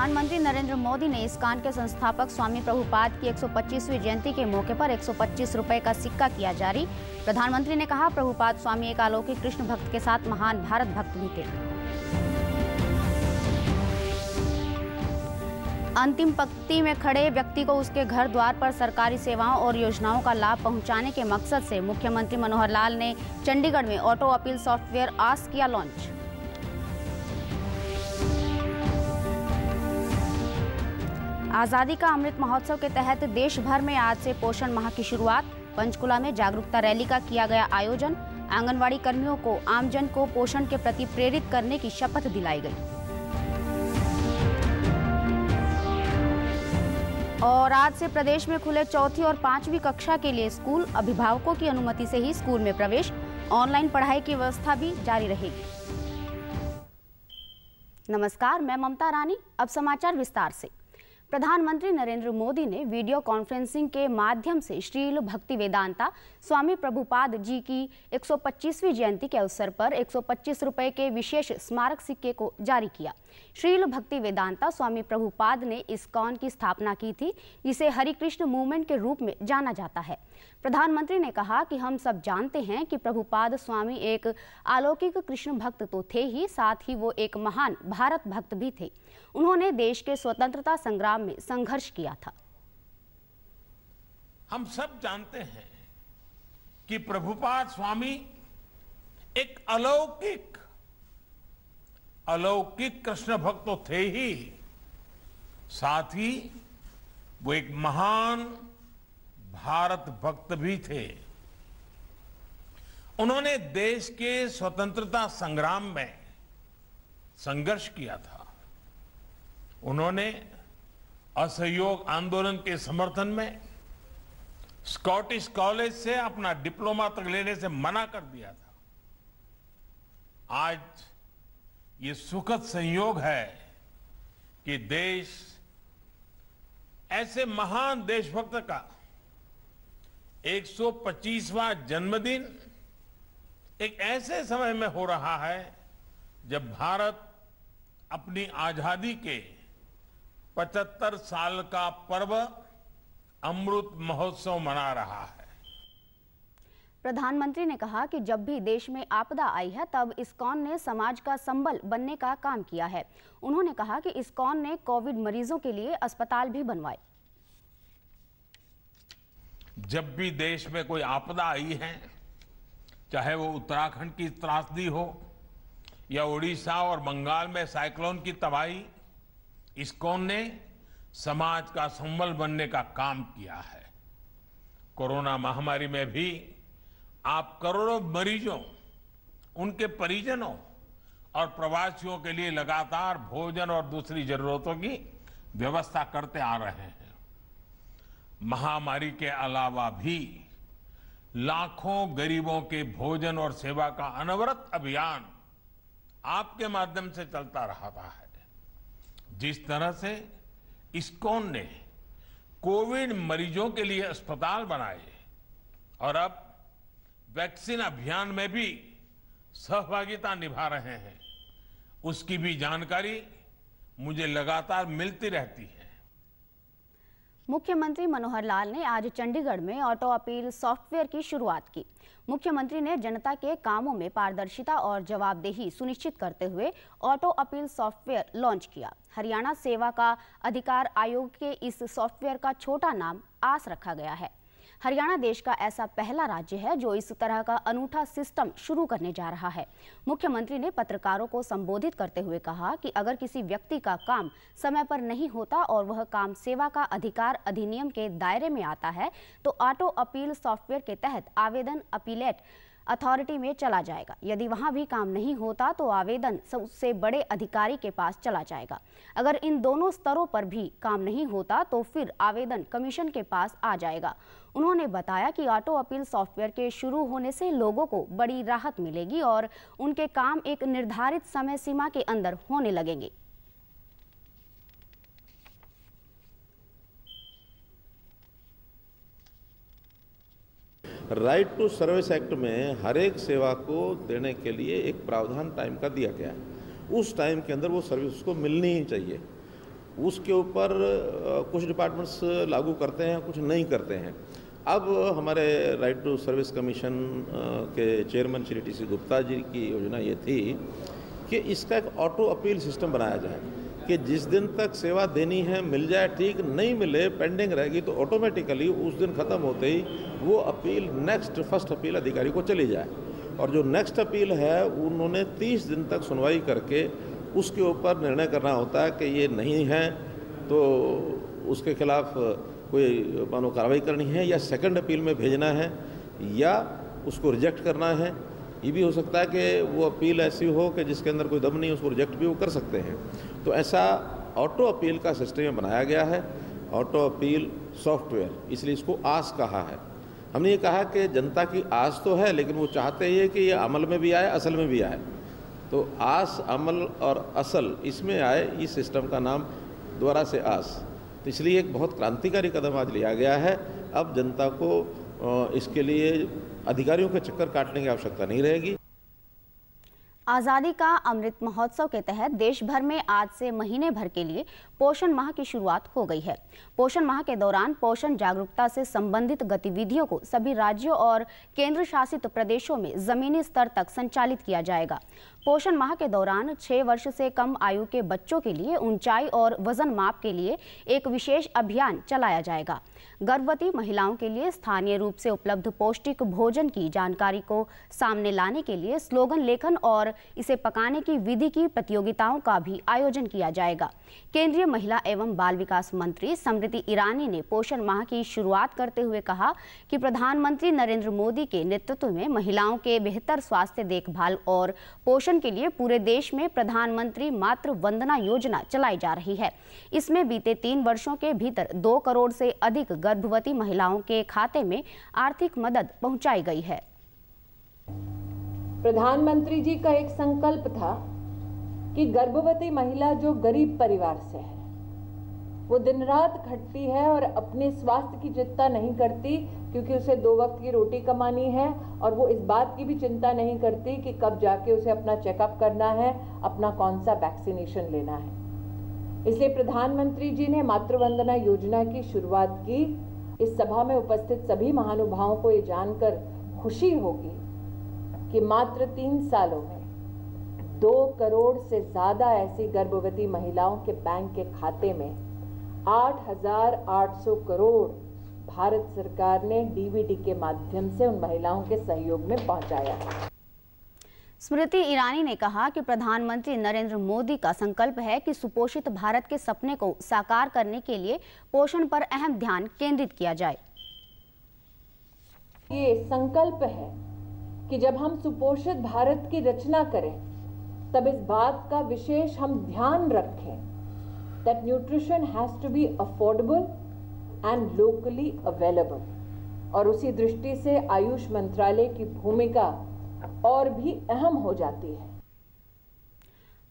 प्रधानमंत्री नरेंद्र मोदी ने इस्कॉन के संस्थापक स्वामी प्रभुपाद की 125वीं जयंती के मौके पर 125 रुपए का सिक्का किया जारी। प्रधानमंत्री ने कहा, प्रभुपाद स्वामी एक अलौकिक कृष्ण भक्त के साथ महान भारत भक्त भी थे। अंतिम पंक्ति में खड़े व्यक्ति को उसके घर द्वार पर सरकारी सेवाओं और योजनाओं का लाभ पहुंचाने के मकसद से मुख्यमंत्री मनोहर लाल ने चंडीगढ़ में ऑटो अपील सॉफ्टवेयर आस्क किया लॉन्च। आज़ादी का अमृत महोत्सव के तहत देश भर में आज से पोषण माह की शुरुआत। पंचकुला में जागरूकता रैली का किया गया आयोजन। आंगनवाड़ी कर्मियों को आमजन को पोषण के प्रति प्रेरित करने की शपथ दिलाई गई। और आज से प्रदेश में खुले चौथी और 5वीं कक्षा के लिए स्कूल। अभिभावकों की अनुमति से ही स्कूल में प्रवेश। ऑनलाइन पढ़ाई की व्यवस्था भी जारी रहेगी। नमस्कार, मैं ममता रानी। अब समाचार विस्तार से। प्रधानमंत्री नरेंद्र मोदी ने वीडियो कॉन्फ्रेंसिंग के माध्यम से श्रील भक्तिवेदांता स्वामी प्रभुपाद जी की 125वीं जयंती के अवसर पर 125 रुपए के विशेष स्मारक सिक्के को जारी किया। श्रील भक्तिवेदांता स्वामी प्रभुपाद ने इस्कॉन की स्थापना की थी, जिसे हरि कृष्ण मूवमेंट के रूप में जाना जाता है। प्रधानमंत्री ने कहा कि हम सब जानते हैं कि प्रभुपाद स्वामी एक अलौकिक कृष्ण भक्त तो थे ही, साथ ही वो एक महान भारत भक्त भी थे। उन्होंने देश के स्वतंत्रता संग्राम में संघर्ष किया था। हम सब जानते हैं कि प्रभुपाद स्वामी एक अलौकिक कृष्ण भक्त तो थे ही, साथ ही वो एक महान भारत भक्त भी थे। उन्होंने देश के स्वतंत्रता संग्राम में संघर्ष किया था। उन्होंने असहयोग आंदोलन के समर्थन में स्कॉटिश कॉलेज से अपना डिप्लोमा तक लेने से मना कर दिया था। आज ये सुखद संयोग है कि देश ऐसे महान देशभक्त का 125वां जन्मदिन एक ऐसे समय में हो रहा है जब भारत अपनी आजादी के 75 साल का पर्व अमृत महोत्सव मना रहा है। प्रधानमंत्री ने कहा कि जब भी देश में आपदा आई है, तब इस्कॉन ने समाज का संबल बनने का काम किया है। उन्होंने कहा कि इस्कॉन ने कोविड मरीजों के लिए अस्पताल भी बनवाए। जब भी देश में कोई आपदा आई है, चाहे वो उत्तराखंड की त्रासदी हो या उड़ीसा और बंगाल में साइक्लोन की तबाही, इस्कॉन ने समाज का संबल बनने का काम किया है। कोरोना महामारी में भी आप करोड़ों मरीजों, उनके परिजनों और प्रवासियों के लिए लगातार भोजन और दूसरी जरूरतों की व्यवस्था करते आ रहे हैं। महामारी के अलावा भी लाखों गरीबों के भोजन और सेवा का अनवरत अभियान आपके माध्यम से चलता रहा है। जिस तरह से इस्कॉन ने कोविड मरीजों के लिए अस्पताल बनाए और अब वैक्सीन अभियान में भी सहभागिता निभा रहे हैं, उसकी भी जानकारी मुझे लगातार मिलती रहती है। मुख्यमंत्री मनोहर लाल ने आज चंडीगढ़ में ऑटो अपील सॉफ्टवेयर की शुरुआत की। मुख्यमंत्री ने जनता के कामों में पारदर्शिता और जवाबदेही सुनिश्चित करते हुए ऑटो अपील सॉफ्टवेयर लॉन्च किया। हरियाणा सेवा का अधिकार आयोग के इस सॉफ्टवेयर का छोटा नाम आस रखा गया है। हरियाणा देश का ऐसा पहला राज्य है जो इस तरह का अनूठा सिस्टम शुरू करने जा रहा है। मुख्यमंत्री ने पत्रकारों को संबोधित करते हुए कहा कि अगर किसी व्यक्ति का काम समय पर नहीं होता और वह काम सेवा का अधिकार अधिनियम के दायरे में आता है, तो ऑटो अपील सॉफ्टवेयर के तहत आवेदन अपीलेट अथॉरिटी में चला जाएगा। यदि वहां भी काम नहीं होता तो आवेदन उससे बड़े अधिकारी के पास चला जाएगा। अगर इन दोनों स्तरों पर भी काम नहीं होता तो फिर आवेदन कमीशन के पास आ जाएगा। उन्होंने बताया कि ऑटो अपील सॉफ्टवेयर के शुरू होने से लोगों को बड़ी राहत मिलेगी और उनके काम एक निर्धारित समय सीमा के अंदर होने लगेंगे। राइट टू सर्विस एक्ट में हर एक सेवा को देने के लिए एक प्रावधान टाइम का दिया गया है। उस टाइम के अंदर वो सर्विस उसको मिलनी ही चाहिए। उसके ऊपर कुछ डिपार्टमेंट्स लागू करते हैं, कुछ नहीं करते हैं। अब हमारे राइट टू सर्विस कमीशन के चेयरमैन श्री टी.सी. गुप्ता जी की योजना ये थी कि इसका एक ऑटो अपील सिस्टम बनाया जाए कि जिस दिन तक सेवा देनी है मिल जाए ठीक, नहीं मिले पेंडिंग रहेगी तो ऑटोमेटिकली उस दिन ख़त्म होते ही वो अपील फर्स्ट अपील अधिकारी को चली जाए। और जो नेक्स्ट अपील है उन्होंने 30 दिन तक सुनवाई करके उसके ऊपर निर्णय करना होता है कि ये नहीं है तो उसके खिलाफ कोई मानो कार्रवाई करनी है या सेकंड अपील में भेजना है या उसको रिजेक्ट करना है। ये भी हो सकता है कि वो अपील ऐसी हो कि जिसके अंदर कोई दम नहीं, उसको रिजेक्ट भी वो कर सकते हैं। तो ऐसा ऑटो अपील का सिस्टम बनाया गया है, ऑटो अपील सॉफ्टवेयर, इसलिए इसको आस कहा है। हमने ये कहा कि जनता की आस तो है लेकिन वो चाहते ही है कि ये अमल में भी आए, असल में भी आए। तो आस, अमल और असल इसमें आए, इस सिस्टम का नाम दोबारा से आस। तो इसलिए एक बहुत क्रांतिकारी कदम आज लिया गया है। अब जनता को इसके लिए अधिकारियों के चक्कर काटने की आवश्यकता नहीं रहेगी। आज़ादी का अमृत महोत्सव के तहत देश भर में आज से महीने भर के लिए पोषण माह की शुरुआत हो गई है। पोषण माह के दौरान पोषण जागरूकता से संबंधित गतिविधियों को सभी राज्यों और केंद्र शासित प्रदेशों में जमीनी स्तर तक संचालित किया जाएगा। पोषण माह के दौरान 6 वर्ष से कम आयु के बच्चों के लिए ऊंचाई और वजन माप के लिए एक विशेष अभियान चलाया जाएगा। गर्भवती महिलाओं के लिए स्थानीय रूप से उपलब्ध पौष्टिक भोजन की जानकारी को सामने लाने के लिए स्लोगन लेखन और इसे पकाने की विधि की प्रतियोगिताओं का भी आयोजन किया जाएगा। केंद्रीय महिला एवं बाल विकास मंत्री स्मृति ईरानी ने पोषण माह की शुरुआत करते हुए कहा कि प्रधानमंत्री नरेंद्र मोदी के नेतृत्व में महिलाओं के बेहतर स्वास्थ्य देखभाल और पोषण के लिए पूरे देश में प्रधानमंत्री मातृ वंदना योजना चलाई जा रही है। इसमें बीते 3 वर्षों के भीतर 2 करोड़ से अधिक गर्भवती महिलाओं के खाते में आर्थिक मदद पहुंचाई गई है। प्रधानमंत्री जी का एक संकल्प था कि गर्भवती महिला जो गरीब परिवार से है, वो दिन रात खटती है और अपने स्वास्थ्य की चिंता नहीं करती क्योंकि उसे 2 वक्त की रोटी कमानी है, और वो इस बात की भी चिंता नहीं करती कि कब जाके उसे अपना चेकअप करना है, अपना कौन सा वैक्सीनेशन लेना है। इसलिए प्रधानमंत्री जी ने मातृवंदना योजना की शुरुआत की। इस सभा में उपस्थित सभी महानुभावों को ये जानकर खुशी होगी कि मात्र 3 सालों में 2 करोड़ से ज्यादा ऐसी गर्भवती महिलाओं के बैंक के खाते में 8,800 करोड़ भारत सरकार ने डीबीटी के माध्यम से उन महिलाओं के सहयोग में पहुंचाया है। स्मृति ईरानी ने कहा कि प्रधानमंत्री नरेंद्र मोदी का संकल्प है कि सुपोषित भारत के सपने को साकार करने के लिए पोषण पर अहम ध्यान केंद्रित किया जाए। ये संकल्प है कि जब हम सुपोषित भारत की रचना करें तब इस बात का विशेष हम ध्यान रखें that nutrition has to be affordable and locally available। और उसी दृष्टि से आयुष मंत्रालय की भूमिका और भी अहम हो जाती है।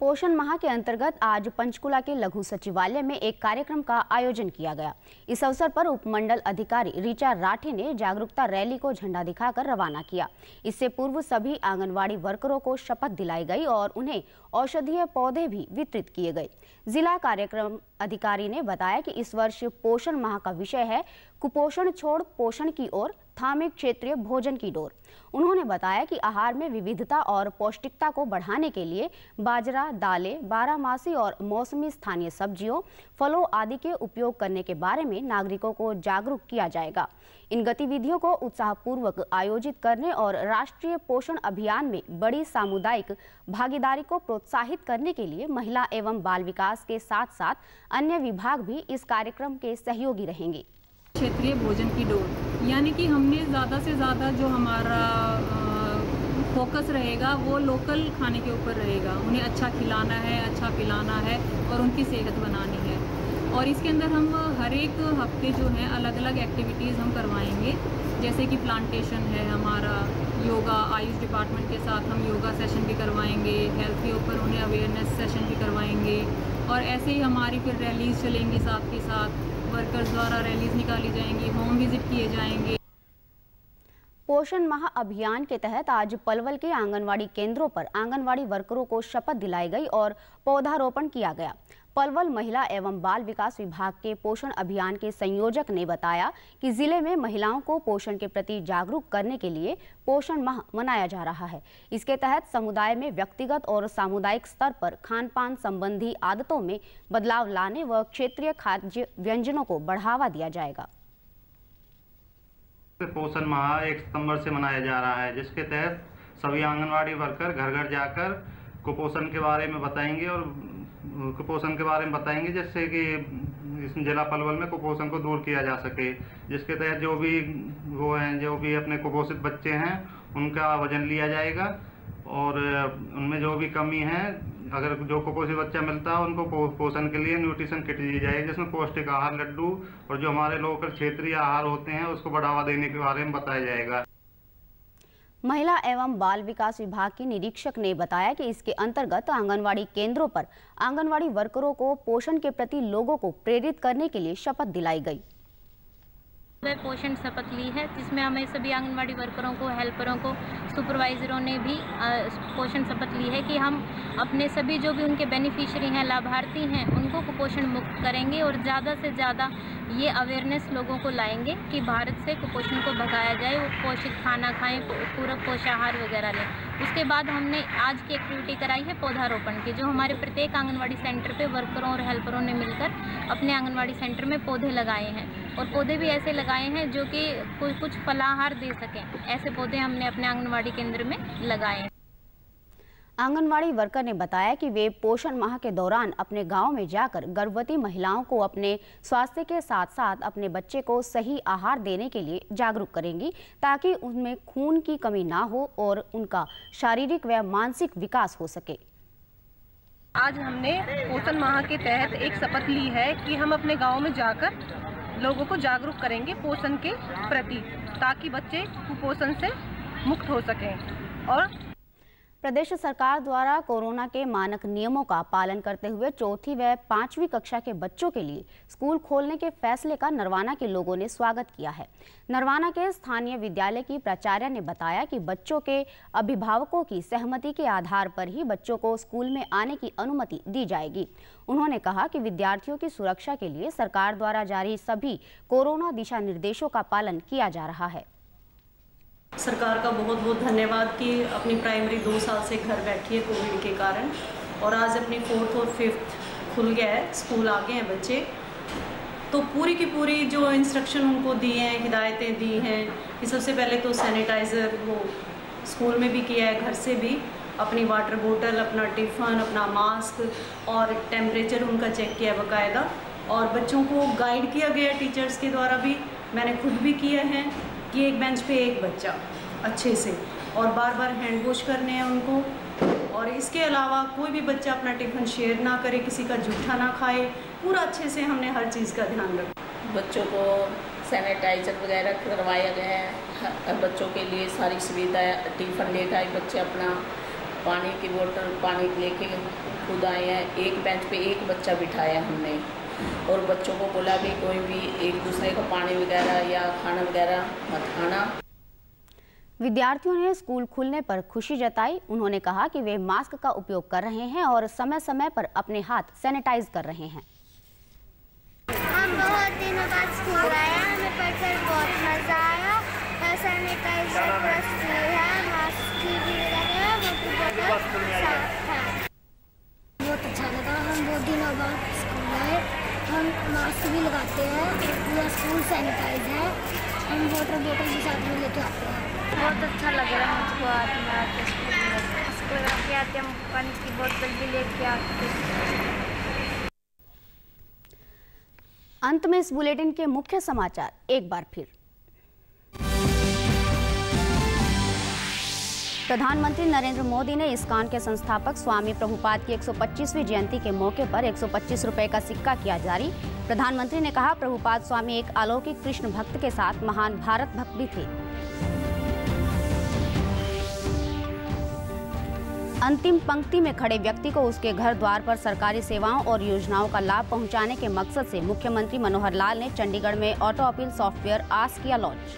पोषण माह के अंतर्गत आज पंचकुला के लघु सचिवालय में एक कार्यक्रम का आयोजन किया गया। इस अवसर पर उपमंडल अधिकारी ऋचा राठे ने जागरूकता रैली को झंडा दिखाकर रवाना किया। इससे पूर्व सभी आंगनवाड़ी वर्करों को शपथ दिलाई गई और उन्हें औषधीय पौधे भी वितरित किए गए। जिला कार्यक्रम अधिकारी ने बताया कि इस वर्ष पोषण माह का विषय है कुपोषण छोड़ पोषण की ओर, थामे क्षेत्रीय भोजन की डोर। उन्होंने बताया कि आहार में विविधता और पौष्टिकता को बढ़ाने के लिए बाजरा, दालें, बारहमासी और मौसमी स्थानीय सब्जियों, फलों आदि के उपयोग करने के बारे में नागरिकों को जागरूक किया जाएगा। इन गतिविधियों को उत्साहपूर्वक आयोजित करने और राष्ट्रीय पोषण अभियान में बड़ी सामुदायिक भागीदारी को प्रोत्साहित करने के लिए महिला एवं बाल विकास के साथ साथ अन्य विभाग भी इस कार्यक्रम के सहयोगी रहेंगे। क्षेत्रीय भोजन की डोर, यानी कि हमने ज़्यादा से ज़्यादा जो हमारा फोकस रहेगा वो लोकल खाने के ऊपर रहेगा। उन्हें अच्छा खिलाना है, अच्छा पिलाना है और उनकी सेहत बनानी है। और इसके अंदर हम हर एक हफ्ते जो है अलग अलग एक्टिविटीज़ हम करवाएंगे, जैसे कि प्लांटेशन है हमारा, योगा, आयुष डिपार्टमेंट के साथ हम योगा सेशन भी करवाएंगे, हेल्थ के ऊपर उन्हें अवेयरनेस सेशन भी करवाएंगे। और ऐसे ही हमारी फिर रैलीज़ चलेंगी, साथ के साथ वर्कर्स द्वारा रैलीज निकाली जाएंगी, होम विजिट किए जाएंगे। पोषण माह अभियान के तहत आज पलवल के आंगनवाड़ी केंद्रों पर आंगनवाड़ी वर्करों को शपथ दिलाई गई और पौधारोपण किया गया। पलवल महिला एवं बाल विकास विभाग के पोषण अभियान के संयोजक ने बताया कि जिले में महिलाओं को पोषण के प्रति जागरूक करने के लिए पोषण माह मनाया जा रहा है। इसके तहत समुदाय में व्यक्तिगत और सामुदायिक स्तर पर खान-पान संबंधी आदतों में बदलाव लाने व क्षेत्रीय खाद्य व्यंजनों को बढ़ावा दिया जाएगा। पोषण माह 1 सितंबर से मनाया जा रहा है, जिसके तहत सभी आंगनवाड़ी वर्कर घर घर जाकर कुपोषण के बारे में बताएंगे और कुपोषण के बारे में बताएंगे, जिससे कि इस जिला पलवल में कुपोषण को दूर किया जा सके। जिसके तहत जो भी अपने कुपोषित बच्चे हैं उनका वजन लिया जाएगा और उनमें जो भी कमी है, अगर जो कुपोषित बच्चा मिलता है उनको पोषण के लिए न्यूट्रिशन किट दी जाएगी, जिसमें पौष्टिक आहार, लड्डू और जो हमारे लोकल क्षेत्रीय आहार होते हैं उसको बढ़ावा देने के बारे में बताया जाएगा। महिला एवं बाल विकास विभाग के निरीक्षक ने बताया कि इसके अंतर्गत आंगनवाड़ी केंद्रों पर आंगनवाड़ी वर्करों को पोषण के प्रति लोगों को प्रेरित करने के लिए शपथ दिलाई गई। पोषण शपथ ली है, जिसमें हमें सभी आंगनवाड़ी वर्करों को, हेल्परों को, सुपरवाइजरों ने भी पोषण शपथ ली है कि हम अपने सभी जो भी उनके बेनिफिशियरी हैं, लाभार्थी हैं, उनको कुपोषण मुक्त करेंगे और ज़्यादा से ज़्यादा ये अवेयरनेस लोगों को लाएंगे कि भारत से कुपोषण को भगाया जाए, वो पौष्टिक खाना खाएं, पूरक पोषाहार वगैरह लें। उसके बाद हमने आज की एक्टिविटी कराई है पौधारोपण की, जो हमारे प्रत्येक आंगनवाड़ी सेंटर पे वर्करों और हेल्परों ने मिलकर अपने आंगनवाड़ी सेंटर में पौधे लगाए हैं और पौधे भी ऐसे लगाए हैं जो कि कुछ फलाहार दे सकें। ऐसे पौधे हमने अपने आंगनवाड़ी केंद्र में लगाए हैं। आंगनवाड़ी वर्कर ने बताया कि वे पोषण माह के दौरान अपने गांव में जाकर गर्भवती महिलाओं को अपने स्वास्थ्य के साथ साथ अपने बच्चे को सही आहार देने के लिए जागरूक करेंगी, ताकि उनमें खून की कमी ना हो और उनका शारीरिक व मानसिक विकास हो सके। आज हमने पोषण माह के तहत एक शपथ ली है कि हम अपने गाँव में जाकर लोगों को जागरूक करेंगे पोषण के प्रति, ताकि बच्चे कुपोषण से मुक्त हो सकें। और प्रदेश सरकार द्वारा कोरोना के मानक नियमों का पालन करते हुए 4वीं व 5वीं कक्षा के बच्चों के लिए स्कूल खोलने के फैसले का नरवाना के लोगों ने स्वागत किया है। नरवाना के स्थानीय विद्यालय की प्राचार्य ने बताया कि बच्चों के अभिभावकों की सहमति के आधार पर ही बच्चों को स्कूल में आने की अनुमति दी जाएगी। उन्होंने कहा कि विद्यार्थियों की सुरक्षा के लिए सरकार द्वारा जारी सभी कोरोना दिशा निर्देशों का पालन किया जा रहा है। सरकार का बहुत बहुत धन्यवाद कि अपनी प्राइमरी 2 साल से घर बैठी है कोविड के कारण, और आज अपनी 4th और 5th खुल गया है, स्कूल आ गए हैं बच्चे। तो पूरी की पूरी जो इंस्ट्रक्शन उनको दिए हैं, हिदायतें दी हैं कि सबसे पहले तो सैनिटाइज़र वो स्कूल में भी किया है, घर से भी अपनी वाटर बोतल, अपना टिफ़न, अपना मास्क और टेम्परेचर उनका चेक किया है बाकायदा। और बच्चों को गाइड किया गया है टीचर्स के द्वारा भी, मैंने खुद भी किया है कि एक बेंच पे एक बच्चा अच्छे से, और बार बार हैंड वॉश करने हैं उनको। और इसके अलावा कोई भी बच्चा अपना टिफ़िन शेयर ना करे, किसी का जूठा ना खाए, पूरा अच्छे से हमने हर चीज़ का ध्यान रखा। बच्चों को सैनिटाइज़र वगैरह करवाया गया है, बच्चों के लिए सारी सुविधा है। टिफ़िन लेकर आए बच्चे, अपना पानी की बोतल पानी लेके खुद आए हैं। एक बेंच पे एक बच्चा बिठाया हमने, और बच्चों को बोला भी कोई भी एक दूसरे को पानी वगैरह या खाना वगैरह मत खाना। विद्यार्थियों ने स्कूल खुलने पर खुशी जताई। उन्होंने कहा कि वे मास्क का उपयोग कर रहे हैं और समय समय पर अपने हाथ सैनिटाइज कर रहे हैं। हम बहुत दिनों बाद स्कूल आए, हमें पढ़कर बहुत मजा आया। सैनिटाइजर ब्रश है, मास्क भी लगाया, बहुत साफ है। बहुत अच्छा लगा, हम बहुत दिनों बाद स्कूल आए, हम मास्क भी लगाते हैं, पूरा स्कूल सैनिटाइज है, हम वाटर बोतल भी साथ में लेके आते हैं। बहुत अच्छा लग रहा है मुझको आज में आके स्कूल लेके आते, हम पानी की बोतल भी लेके आते। अंत में इस बुलेटिन के मुख्य समाचार एक बार फिर। प्रधानमंत्री नरेंद्र मोदी ने इस्कॉन के संस्थापक स्वामी प्रभुपाद की 125वीं जयंती के मौके पर 125 रुपए का सिक्का किया जारी। प्रधानमंत्री ने कहा, प्रभुपाद स्वामी एक अलौकिक कृष्ण भक्त के साथ महान भारत भक्त भी थे। अंतिम पंक्ति में खड़े व्यक्ति को उसके घर द्वार पर सरकारी सेवाओं और योजनाओं का लाभ पहुंचाने के मकसद से मुख्यमंत्री मनोहर लाल ने चंडीगढ़ में ऑटो अपील सॉफ्टवेयर आज किया लॉन्च।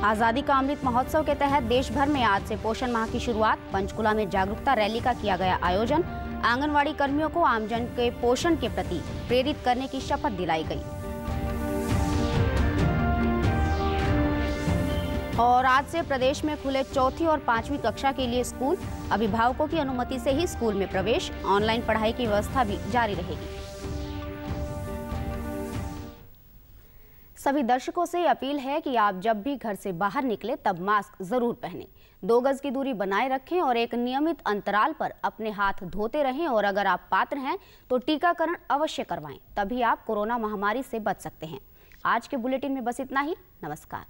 आज़ादी का अमृत महोत्सव के तहत देश भर में आज से पोषण माह की शुरुआत। पंचकुला में जागरूकता रैली का किया गया आयोजन। आंगनवाड़ी कर्मियों को आमजन के पोषण के प्रति प्रेरित करने की शपथ दिलाई गई। और आज से प्रदेश में खुले चौथी और 5वीं कक्षा के लिए स्कूल। अभिभावकों की अनुमति से ही स्कूल में प्रवेश। ऑनलाइन पढ़ाई की व्यवस्था भी जारी रहेगी। सभी दर्शकों से अपील है कि आप जब भी घर से बाहर निकले तब मास्क जरूर पहनें, 2 गज की दूरी बनाए रखें और एक नियमित अंतराल पर अपने हाथ धोते रहें। और अगर आप पात्र हैं तो टीकाकरण अवश्य करवाएं, तभी आप कोरोना महामारी से बच सकते हैं। आज के बुलेटिन में बस इतना ही। नमस्कार।